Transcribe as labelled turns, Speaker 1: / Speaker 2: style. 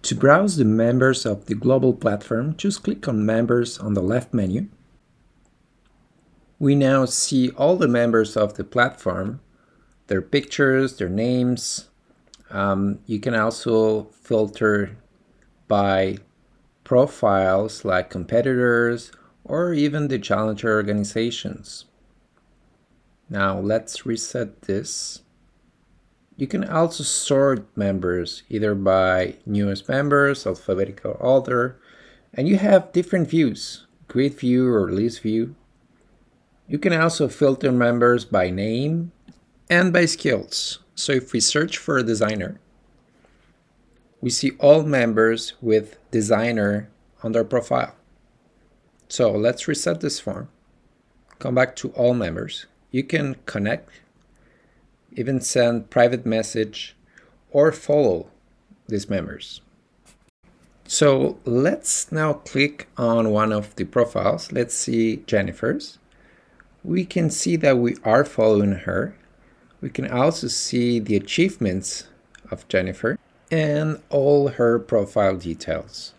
Speaker 1: To browse the members of the global platform, just click on Members on the left menu. We now see all the members of the platform, their pictures, their names. You can also filter by profiles like competitors or even the challenger organizations. Now let's reset this. You can also sort members either by newest members, alphabetical order, and you have different views, grid view or list view. You can also filter members by name and by skills. So if we search for a designer, we see all members with designer on their profile. So let's reset this form. Come back to all members. You can connect, even send private message or follow these members. So let's now click on one of the profiles. Let's see Jennifer's. We can see that we are following her. We can also see the achievements of Jennifer and all her profile details.